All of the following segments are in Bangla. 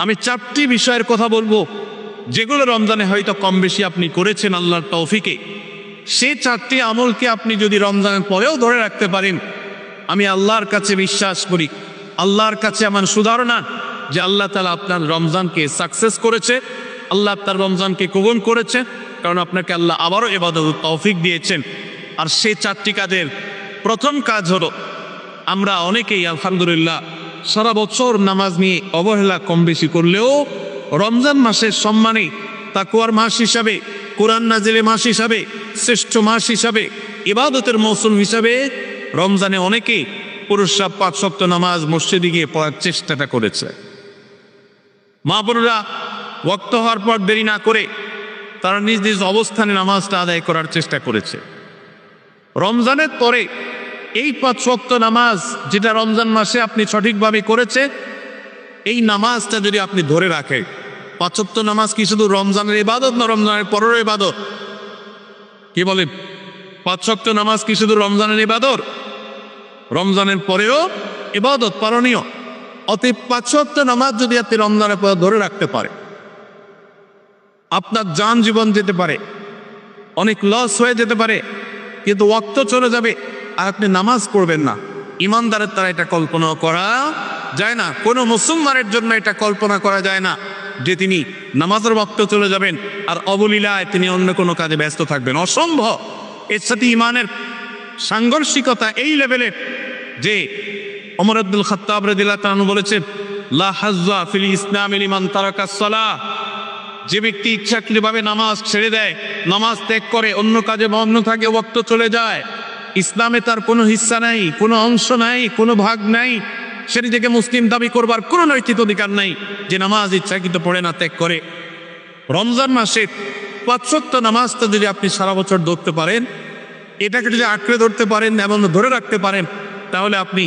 আমি 4টি বিষয়ের কথা বলবো যেগুলো রমজানে হয়তো কম বেশি আপনি করেছেন আল্লাহর তৌফিকে। সেই 4টি আমলকে আপনি যদি রমজানের পরেও ধরে রাখতে পারেন, আমি আল্লাহর কাছে বিশ্বাস করি, আল্লাহর কাছে আমার সুধারণা যে আল্লাহ তাআলা আপনার রমজানকে সাকসেস করেছে, আল্লাহ আপনার রমজানকে কবুল করেছে, কারণ আপনাকে আল্লাহ আবারও ইবাদত তৌফিক দিয়েছেন। আর সেই 4টি কাজের প্রথম কাজ হলো, আমরা অনেকেই আলহামদুলিল্লাহ সারা বছর নামাজ নিয়ে অবহেলা কম বেশি করলেও রমজান মাসের সম্মানে তাকওয়ার মাস হিসাবে, কোরআন নাজিলের মাস হিসাবে, শ্রেষ্ঠ মাস হিসাবে, ইবাদতের মৌসুম হিসাবে রমজানে অনেকেই পুরুষরা 5 ওয়াক্ত নামাজ মসজিদে গিয়ে পড়ার চেষ্টাটা করেছে। মা বোনেরা ওয়াক্ত হওয়ার পর দেরি না করে তারা নিজ নিজ অবস্থানে নামাজটা আদায় করার চেষ্টা করেছে। রমজানের পরে এই 5 ওয়াক্ত নামাজ যেটা রমজান মাসে আপনি সঠিকভাবে করেছে, এই নামাজটা যদি আপনি ধরে রাখেন, 5 ওয়াক্ত নামাজ কি শুধু রমজানের ইবাদত না রমজানের পরের ইবাদত? কি বলেন? 5 ওয়াক্ত নামাজ কি শুধু রমজানের ইবাদত? রমজানের পরেও ইবাদত পালনীয়। অতএব 5 ওয়াক্ত নামাজ যদি আপনি রমজানের পরে ধরে রাখতে পারে, আপনার জান জীবন যেতে পারে, অনেক লস হয়ে যেতে পারে, কিন্তু ওয়াক্ত চলে যাবে আর আপনি নামাজ পড়বেন না। ইমানদারের দ্বারা এটা কল্পনা করা যায় না, কোনো মুসলমানের জন্য এটা কল্পনা করা যায় না যে তিনি নামাজের ওয়াক্ত চলে যাবেন আর অবলীলায় তিনি অন্য কোনো কাজে ব্যস্ত থাকবেন, অসম্ভব। এর সাথে ইমানের সাংঘর্ষিকতা এই লেভেলের যে ওমর আব্দুল খাত্তাব রাদিয়াল্লাহু তাআলা বলেছেন, লা হাজ্জা ফিল ইসলামি লিমান তারাকাস সালাহ, যে ব্যক্তি ইচ্ছাকৃতভাবে নামাজ ছেড়ে দেয়, নামাজ ত্যাগ করে, অন্য কাজে মগ্ন থাকে, ওয়াক্ত চলে যায়, ইসলামে তার কোনো হিস্সা নাই, কোনো অংশ নাই, কোনো ভাগ নাই, সে নিজেকে মুসলিম দাবি করবার কোনো নৈতিক অধিকার নাই যে নামাজ ইচ্ছাকৃত পড়ে না, ত্যাগ করে। রমজান মাসে 5 ওয়াক্ত নামাজটা যদি আপনি সারা বছর ধরতে পারেন, এটাকে যদি আঁকড়ে ধরতে পারেন এবং ধরে রাখতে পারেন, তাহলে আপনি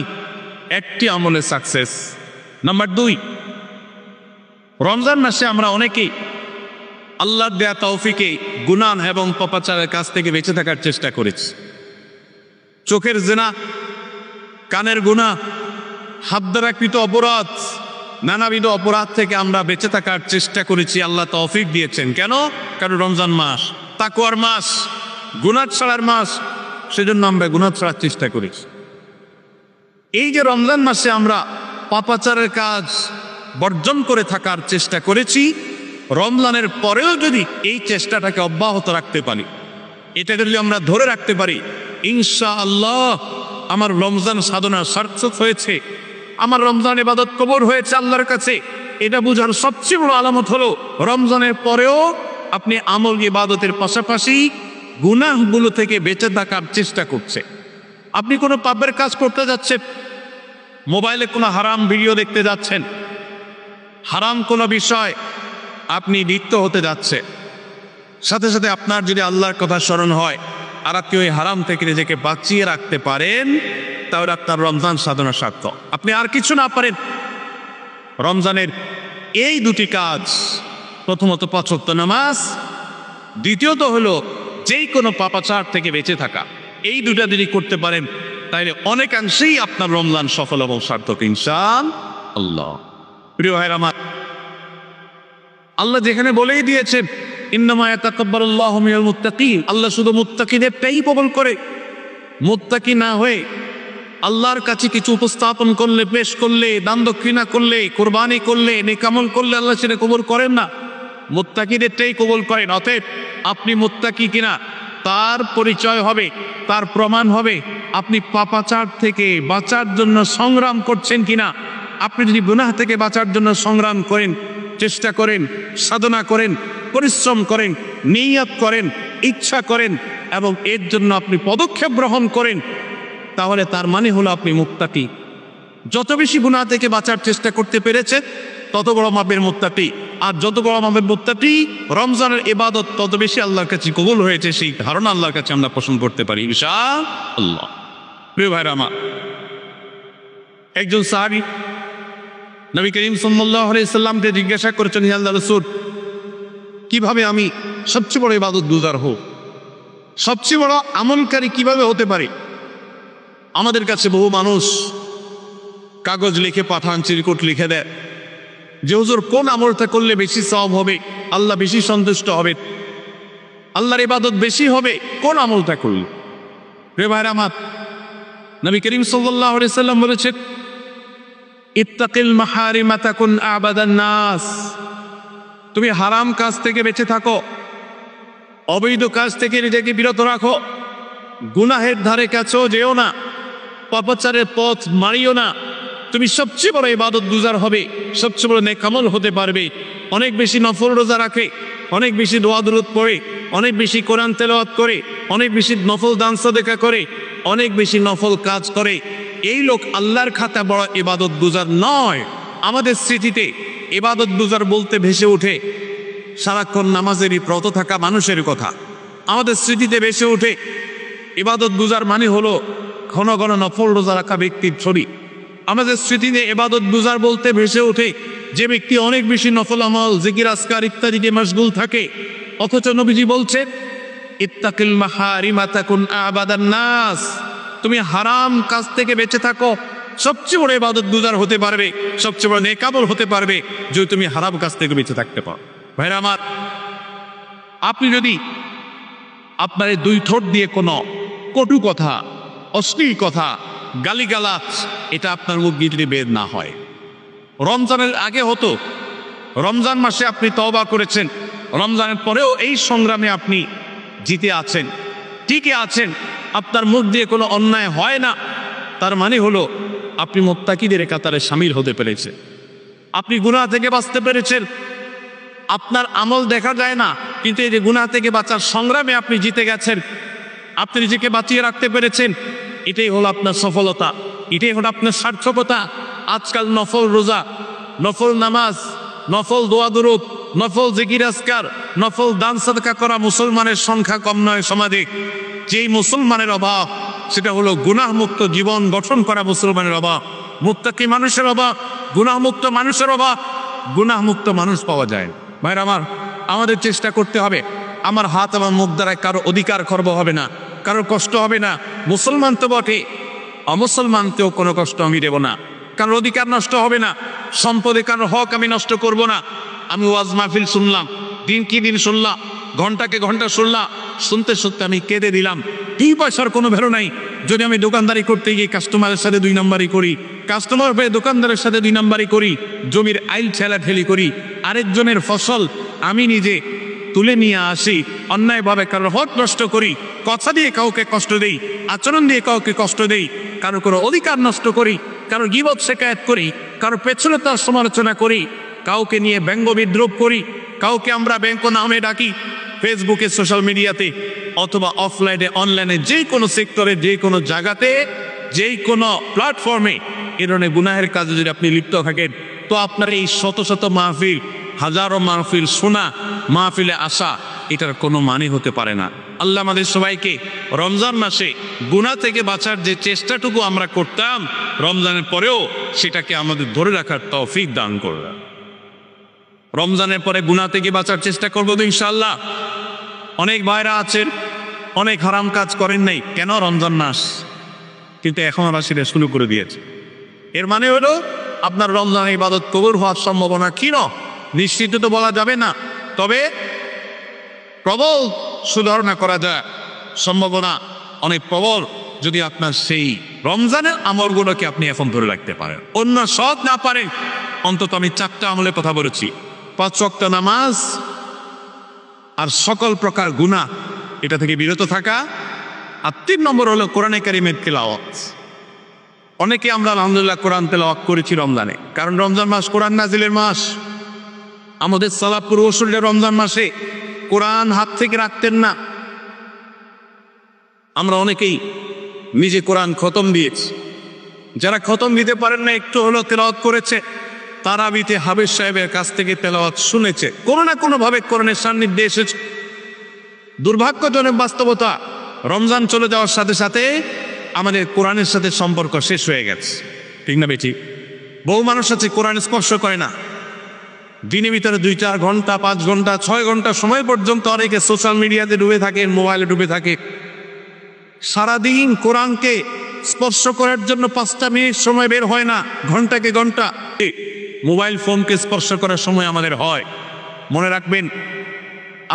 একটি আমলে সাকসেস। নাম্বার 2, রমজান মাসে আমরা অনেকেই আল্লাহর দেয়া তৌফিকে গুনাহ এবং পাপাচারের কাছ থেকে বেঁচে থাকার চেষ্টা করেছি। চোখের জিনা, কানের গুনাহ, হাত দ্বারা কৃত অপরাধ, নানাবিধ অপরাধ থেকে আমরা বেঁচে থাকার চেষ্টা করেছি। আল্লাহ তৌফিক দিয়েছেন। কেন? কারণ রমজান মাস তাকওয়ার মাস, গুনাহ ছাড়ার মাস, সেজন্য আমরা গুনাহ ছাড়ার চেষ্টা করেছি। এই যে রমজান মাসে আমরা পাপাচারের কাজ বর্জন করে থাকার চেষ্টা করেছি, রমজানের পরেও যদি এই চেষ্টাটাকে অব্যাহত রাখতে পারি, এটা যদি আমরা ধরে রাখতে পারি, ইনশাআল্লাহ আমার রমজান সাধনা সার্থক হয়েছে, আমার রমজান ইবাদত কবুল হয়েছে আল্লাহর কাছে। এটা বোঝার সবচেয়ে বড় আলামত হলো রমজানের পরেও আপনি আমল ইবাদতের পাশাপাশি গুনাহগুলো থেকে বেঁচে থাকার চেষ্টা করছে। আপনি কোনো পাপের কাজ করতে যাচ্ছেন, মোবাইলে কোনো হারাম ভিডিও দেখতে যাচ্ছেন, হারাম কোনো বিষয় আপনি লিপ্ত হতে যাচ্ছে, সাথে সাথে আপনার যদি আল্লাহর কথা স্মরণ হয় আর আপনি ওই হারাম থেকে নিজেকে বাঁচিয়ে রাখতে পারেন, তাহলে আপনার রমজান সাধনা সার্থক। আপনি আর কিছু না পারেন, রমজানের এই 2টি কাজ, প্রথমত 5 ওয়াক্ত নামাজ, দ্বিতীয়ত হলো যেই কোনো পাপাচার থেকে বেঁচে থাকা, এই 2টা যদি করতে পারেন তাহলে অনেকাংশেই আপনার রমজান সফল এবং সার্থক ইনশাআল্লাহ। প্রিয় ভাইরা আমার, আল্লাহ যেখানে বলেই দিয়েছেন ইন্নামা ইয়াতাকাব্বালুল্লাহু মিনাল মুত্তাকিন, আল্লাহ শুধু মুত্তাকিদেরটাই কবুল করে। মুত্তাকি না হয়ে আল্লাহর কাছে কিছু উপস্থাপন করলে, পেশ করলে, দান দক্ষিণা করলে, কোরবানি করলে, নেক আমল করলে আল্লাহ সেটা কবুল করেন না, মুত্তাকিদেরটাই কবুল করেন। অতএব আপনি মুত্তাকি কিনা তার পরিচয় হবে, তার প্রমাণ হবে আপনি পাপাচার থেকে বাঁচার জন্য সংগ্রাম করছেন কিনা। আপনি যদি গুনাহ থেকে বাঁচার জন্য সংগ্রাম করেন, চেষ্টা করেন, সাধনা করেন, পরিশ্রম করেন, নিয়ত করেন, ইচ্ছা করেন এবং এর জন্য আপনি পদক্ষেপ গ্রহণ করেন, তাহলে তার মানে হলো আপনি মুত্তাকি। যত বেশি গুনাহ থেকে বাঁচার চেষ্টা করতে পেরেছেন তত বড় মাপের মুত্তাকি। আর যত বড় মাপের মুত্তাকি, রমজানের ইবাদত তত বেশি আল্লাহর কাছে কবুল হয়েছে, সেই ধারণা আল্লাহর কাছে আমরা পোষণ করতে পারি ইনশাআল্লাহ। প্রিয় ভাইরা আমার, একজন সাহাবী নবী করিম সাল্লাল্লাহু আলাইহি সাল্লামকে জিজ্ঞাসা করেছেন, হে আল্লাহর রাসূল, কিভাবে আমি সবচেয়ে বড় ইবাদত গুজার হব, সবচেয়ে বড় আমলকারী কিভাবে হতে পারি? আমাদের কাছে বহু মানুষ কাগজ লিখে পাঠান, চিরকুট লিখে দেয়, যে হুজুর কোন আমলটা করলে বেশি সওয়াব হবে, আল্লাহ বেশি সন্তুষ্ট হবে, আল্লাহর ইবাদত বেশি হবে কোন আমলটা করলে। রে ভাইরা আমার, নবী করিম সাল্লাল্লাহু আলাইহি সাল্লাম বলেছেন, ইত্তাকিল মাহারিমা তাকুন আবাদান নাস। তুমি হারাম কাজ থেকে বেঁচে থাকো, অবৈধ কাজ থেকে নিজেকে বিরত রাখো, গুনাহের ধারে কাছেও যেও না, পাপাচারের পথ মারিও না। তুমি সবচেয়ে বড় ইবাদত গুজার হবে, সবচেয়ে বড় নেক আমল হতে পারবে। অনেক বেশি নফল রোজা রাখে, অনেক বেশি দোয়া দুরূদ পড়ে, অনেক বেশি কোরআন তেলাওয়াত করে, অনেক বেশি নফল দান সাদেকা করে, অনেক বেশি নফল কাজ করে, এই লোক আল্লাহর খাতা বড় ইবাদত গুজার নয়। আমাদের স্মৃতিতে ইবাদত গুজার বলতে ভেসে ওঠে সারাক্ষণ নামাজেরই ব্রত থাকা মানুষের কথা। আমাদের স্মৃতিতে ভেসে ওঠে ইবাদত গুজার মানে হলো ঘন ঘন নফল রোজা রাখা ব্যক্তির ছবি। আমাদের স্মৃতিতে ইবাদত গুজার বলতে ভেসে ওঠে যে ব্যক্তি অনেক বেশি নফল আমল, জিকির, আজকার ইত্যাদিতে মশগুল থাকে। অথচ নবীজি বলছেন, ইত্তাকিল মাহারিমা তাকুন আবাদান নাস। তুমি হারাম কাজ থেকে বেঁচে থাকো, সবচেয়ে বড় ইবাদত গুজার হতে পারবে, সবচেয়ে বড় নেক আমল হতে পারবে যদি তুমি হারাম কাজ থেকে বেঁচে থাকতে পারো। ভাইরা আমার, আপনি যদি আপনার এই দুই ঠোঁট দিয়ে কোনো কটু কথা, অশ্লীল কথা, গালিগালাজ এটা আপনার মুখ দিয়ে যদি বের না হয়। রমজানের আগে হতো, রমজান মাসে আপনি তওবা করেছেন, রমজানের পরেও এই সংগ্রামে আপনি জিতে আছেন, টিকে আছেন, আপনার মুখ দিয়ে কোনো অন্যায় হয় না, তার মানে হলো আপনি মুত্তাকিদের কাতারে শামিল হতে পেরেছেন, আপনি গুনাহ থেকে বাঁচতে পেরেছেন। আপনার আমল দেখা যায় না, কিন্তু এই যে গুনাহ থেকে বাঁচার সংগ্রামে আপনি জিতে গেছেন, আপনি নিজেকে বাঁচিয়ে রাখতে পেরেছেন, এটাই হলো আপনার সফলতা, এটাই হলো আপনার সার্থকতা। আজকাল নফল রোজা, নফল নামাজ, নফল দোয়া দুরূদ, নফল জিকির আজকার, নফল দান সাদকা করা মুসলমানের সংখ্যা কম নয় সমাজে। যেই মুসলমানের অভাব সেটা হলো গুনাহমুক্ত জীবন গঠন করা মুসলমানের অভাব, মুত্তাকি মানুষের অভাব, গুনাহমুক্ত মানুষের অভাব। গুনাহমুক্ত মানুষ পাওয়া যায়। ভাইরা আমার, আমাদের চেষ্টা করতে হবে আমার হাত আমার মুখ দ্বারায় কারো অধিকার খর্ব হবে না, কারোর কষ্ট হবে না। মুসলমান তো বটে, অমুসলমানকেও কোনো কষ্ট আমি দেব না, কারোর অধিকার নষ্ট হবে না, সম্পদে কারোর হক আমি নষ্ট করব না। আমি ওয়াজ মাহফিল শুনলাম, দিন কি দিন শুনলাম, ঘন্টাকে ঘন্টা শুনলাম, শুনতে শুনতে আমি কেঁদে দিলাম। 2 পয়সার কোনো ভ্যালু নাই যদি আমি দোকানদারি করতে গিয়ে কাস্টমারের সাথে 2 নম্বরই করি, কাস্টমার পেয়ে দোকানদারের সাথে 2 নম্বরই করি, জমির আইল ঠেলাঠেলি করি, আরেকজনের ফসল আমি নিজে তুলে নিয়ে আসি, অন্যায়ভাবে কারোর হক নষ্ট করি, কথা দিয়ে কাউকে কষ্ট দেই, আচরণ দিয়ে কাউকে কষ্ট দেই, কারো কোনো অধিকার নষ্ট করি, কারো গীবত শিকায়াত করি, কারো পেছনে তার সমালোচনা করি, কাউকে নিয়ে ব্যঙ্গ বিদ্রুপ করি, কাউকে আমরা ব্যঙ্গ নামে ডাকি, ফেসবুকে, সোশ্যাল মিডিয়াতে অথবা অফলাইনে, অনলাইনে, যে কোনো সেক্টরে, যে কোনো জায়গাতে, যেই কোনো প্ল্যাটফর্মে এ ধরনের গুনাহের কাজে যদি আপনি লিপ্ত থাকেন, তো আপনার এই শত শত মাহফিল, হাজারো মাহফিল শোনা, মাহফিলে আসা, এটার কোনো মানে হতে পারে না। আল্লাহ আমাদের সবাইকে রমজান মাসে গুনাহ থেকে বাঁচার যে চেষ্টাটুকু আমরা করতাম, রমজানের পরেও সেটাকে আমাদের ধরে রাখার তৌফিক দান করলেন। রমজানের পরে গুনাহ থেকে বাঁচার চেষ্টা করবো তো ইনশাআল্লাহ। অনেক ভাইরা আছেন অনেক হারাম কাজ করেন নাই, কেন? রমজান মাস, কিন্তু এখন আবার সেটা শুরু করে দিয়েছে। এর মানে হলো আপনার রমজানের ইবাদত কবুল হওয়ার সম্ভাবনা ক্ষীণ, নিশ্চিত তো বলা যাবে না, তবে প্রবল সুধারণা করা যায়, সম্ভাবনা অনেক প্রবল যদি আপনার সেই রমজানের আমলগুলোকে আপনি এখন ধরে রাখতে পারেন। অন্য সৎ না পারেন, অন্তত আমি 4টা আমলের কথা বলেছি, 5 ওয়াক্ত নামাজ আর সকল প্রকার গুনাহ এটা থেকে বিরত থাকা, আর 3 নম্বর হলো কোরআনে কারিমের তেলাওয়াত। অনেকে আমরা আলহামদুলিল্লাহ কোরআন তেলাওয়াত করেছি রমজানে, কারণ রমজান মাস কোরআন নাজিলের মাস। আমাদের সালাফ পূর্বসূরীরা রমজান মাসে কোরআন হাত থেকে রাখতেন না। আমরা অনেকেই নিজে কোরআন খতম দিয়েছি, যারা খতম দিতে পারেন না, একটু হলো তেলাওয়াত করেছে, তারাবিতে হাফেজ সাহেবের কাছ থেকে তেলাওয়াত শুনেছে, কোনো না কোনো ভাবে কোরআনের সান্নিধ্যে এসেছে। দুর্ভাগ্যজনক বাস্তবতা, রমজান চলে যাওয়ার সাথে সাথে আমাদের কোরআনের সাথে সম্পর্ক শেষ হয়ে গেছে, ঠিক না বেটি? বহু মানুষ আছে কোরআন স্পর্শ করে না, দিনের ভিতরে 2-4 ঘন্টা, 5 ঘন্টা, 6 ঘন্টা সময় পর্যন্ত অনেকে সোশ্যাল মিডিয়াতে ডুবে থাকে, মোবাইলে ডুবে থাকে। সারাদিন কোরআনকে স্পর্শ করার জন্য 5টা মিনিট সময় বের হয় না, ঘন্টাকে ঘন্টা। মোবাইল ফোনকে স্পর্শ করার সময় আমাদের হয়। মনে রাখবেন,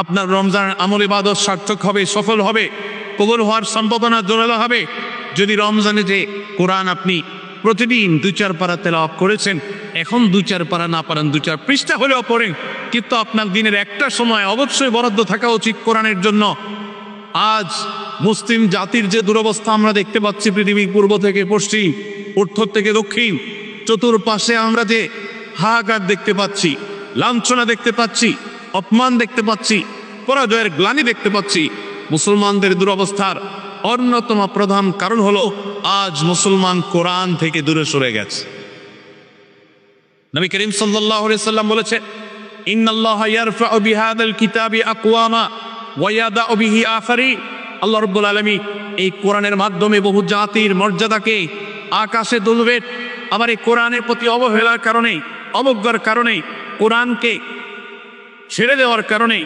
আপনার রমজান আমল ইবাদত সার্থক হবে, সফল হবে, কবুল হওয়ার সম্ভাবনা জোরালো হবে যদি রমজানে যে কোরআন আপনি প্রতিদিন 2-4 পারা তেলাওয়াত করেছেন, এখন 2-4 পারা না পারেন 2-4 পৃষ্ঠা হলেও পড়েন, কিন্তু আপনার দিনের একটা সময় অবশ্যই বরাদ্দ থাকা উচিত কোরআনের জন্য। আজ মুসলিম জাতির যে দুরবস্থা আমরা দেখতে পাচ্ছি, পৃথিবীর পূর্ব থেকে পশ্চিম, উত্তর থেকে দক্ষিণ, চতুর্পাশে আমরা যে হাহাকার দেখতে পাচ্ছি, লাঞ্ছনা দেখতে পাচ্ছি, অপমান দেখতে পাচ্ছি, পরাজয়ের গ্লানি দেখতে পাচ্ছি, মুসলমানদের দুরবস্থার অন্যতম প্রধান কারণ হলো আজ মুসলমান কোরআন থেকে দূরে সরে গেছে। নবী করিম সাল্লাল্লাহু আলাইহি সাল্লাম বলেছেন, ইন্নাল্লাহা ইয়ারফাউ বিহাদাল কিতাবি আকওয়ামা ওয়া ইয়াদাউ বিহি আখারিন। আল্লাহ রাব্বুল আলামিন এই কোরআনের মাধ্যমে বহু জাতির মর্যাদাকে আকাশে তুলবেন। আবার এই কোরআনের প্রতি অবহেলার কারণে, অবজ্ঞার কারণে, কোরআনকে ছেড়ে দেওয়ার কারণে,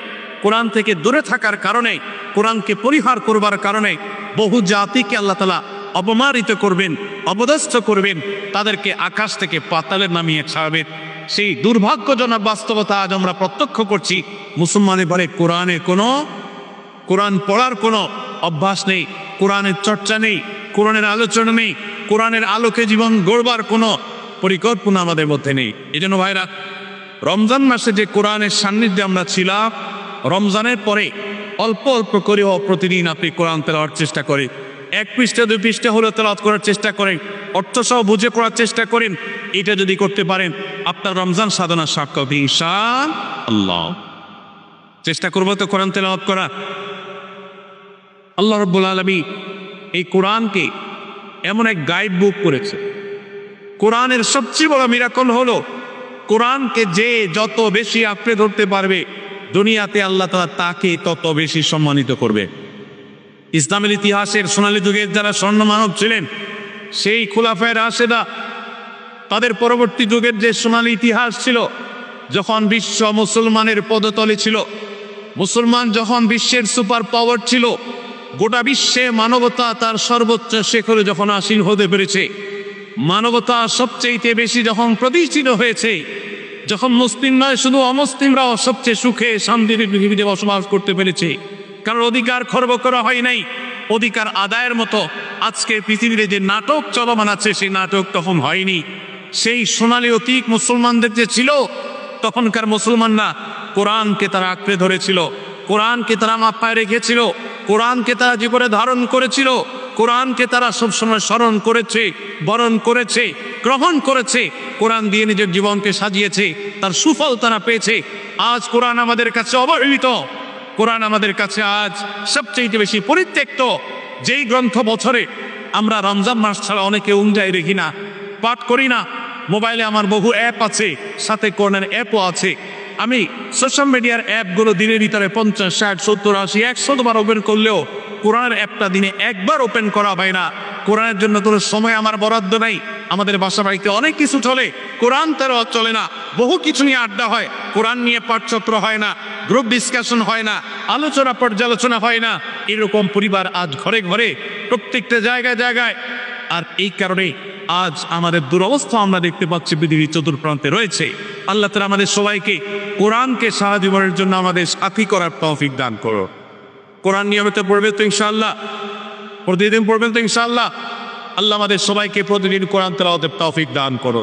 কোরআন থেকে দূরে থাকার কারণে, কোরআনকে পরিহার করবার কারণে বহু জাতিকে আল্লাহ তাআলা অপমানিত করবেন, অপদস্থ করবেন, তাদেরকে আকাশ থেকে পাতালে নামিয়ে ছাড়বেন। সেই দুর্ভাগ্যজনক বাস্তবতা আজ আমরা প্রত্যক্ষ করছি। মুসলমানের পরে কোরআন পড়ার কোনো অভ্যাস নেই, কোরআনের চর্চা নেই, কোরআনের আলোচনা নেই, কোরআনের আলোকে জীবন গড়বার কোনো পরিকল্পনা আমাদের মধ্যে নেই। এই জন্য ভাইরা, রমজান মাসে যে কোরআনের সান্নিধ্যে আমরা ছিলাম, রমজানের পরে অল্প অল্প করেও প্রতিদিন আপনি কোরআন তেলাওয়ার চেষ্টা করেন। 1 পৃষ্ঠা 2 পৃষ্ঠা হলেও তেলাওয়াত করার চেষ্টা করেন, অর্থসহ বুঝে পড়ার চেষ্টা করেন। এটা যদি করতে পারেন, আপনার রমজান সাধনা সার্থক হবে ইনশাআল্লাহ। চেষ্টা করবো তো কোরআন তেলাওয়াত করা। আল্লাহ রাব্বুল আলামিন এই কোরআনকে এমন এক গাইড বুক করেছে। কোরআনের সবচেয়ে বড় মিরাকল হলো, কোরআনকে যে যত বেশি আঁকড়ে ধরতে পারবে, দুনিয়াতে আল্লাহ তাআলা তাকে তত বেশি সম্মানিত করবে। ইসলামের ইতিহাসের সোনালী যুগের যারা স্বর্ণ মানব ছিলেন, সেই খুলাফায়ে রাশেদা, তাদের পরবর্তী যুগের যে সোনালী ইতিহাস ছিল, যখন বিশ্ব মুসলমানের পদতলে ছিল, মুসলমান যখন বিশ্বের সুপার পাওয়ার ছিল, গোটা বিশ্বে মানবতা তার সর্বোচ্চ শিখরে যখন আসীন হতে পেরেছে, মানবতা সবচেয়ে বেশি যখন প্রতিষ্ঠিত হয়েছে, যখন মুসলিম নয় শুধু অমুসলিমরাও সবচেয়ে সুখে শান্তির পৃথিবীতে বসবাস করতে পেরেছে, কারণ অধিকার খর্ব করা হয় নাই, অধিকার আদায়ের মতো আজকে পৃথিবীতে যে নাটক চলমান আছে, সেই নাটক তখন হয়নি। সেই সোনালী অতীত মুসলমানদের যে ছিল, তখনকার মুসলমানরা কোরআনকে তারা আঁকড়ে ধরেছিল, কোরআনকে তারা মাথায় রেখেছিল, কোরআনকে তারা জীবনে ধারণ করেছিল, কোরআনকে তারা সবসময় স্মরণ করেছে, বরণ করেছে, গ্রহণ করেছে, কোরআন দিয়ে নিজের জীবনকে সাজিয়েছে, তার সুফল তারা পেয়েছে। আজ কোরআন আমাদের কাছে অবহেলিত, কোরআন আমাদের কাছে আজ সবচেয়ে বেশি পরিত্যক্ত। যেই গ্রন্থ বছরে আমরা রমজান মাস ছাড়া অনেকে উঞ্জায় রেখি না, পাঠ করি না। মোবাইলে আমার বহু অ্যাপ আছে, সাথে কোরআনের অ্যাপও আছে। আমি সোশ্যাল মিডিয়ার অ্যাপগুলো দিনের ভিতরে 50, 60, 70, 80, 100 বার ওপেন করলেও কোরআনের অ্যাপটা দিনে একবার ওপেন করা হয় না। কোরআনের জন্য কোনো সময় আমার বরাদ্দ নাই। আমাদের বাসা বাড়িতে অনেক কিছু চলে, কোরআন তেলাওয়াত চলে না। বহু কিছু নিয়ে আড্ডা হয়, কোরআন নিয়ে পাঠচক্র হয় না, গ্রুপ ডিসকাশন হয় না, আলোচনা পর্যালোচনা হয় না। এরকম পরিবার আজ ঘরে ঘরে, প্রত্যেকটা জায়গায় জায়গায়। আর এই কারণে আজ আমাদের দুরবস্থা আমরা দেখতে পাচ্ছি পৃথিবীর চতুর্প্রান্তে রয়েছে। আল্লাহ তাআলা আমাদের সবাইকে কোরআনকে সারা জীবনের জন্য আমাদের সাথী করার তৌফিক দান করো। কোরআন নিয়মিত পড়বে তো ইনশাআল্লাহ, প্রতিদিন পড়বেন তো ইনশাআল্লাহ। আল্লাহ আমাদের সবাইকে প্রতিদিন কোরআন তেলাওয়াতের তৌফিক দান করো।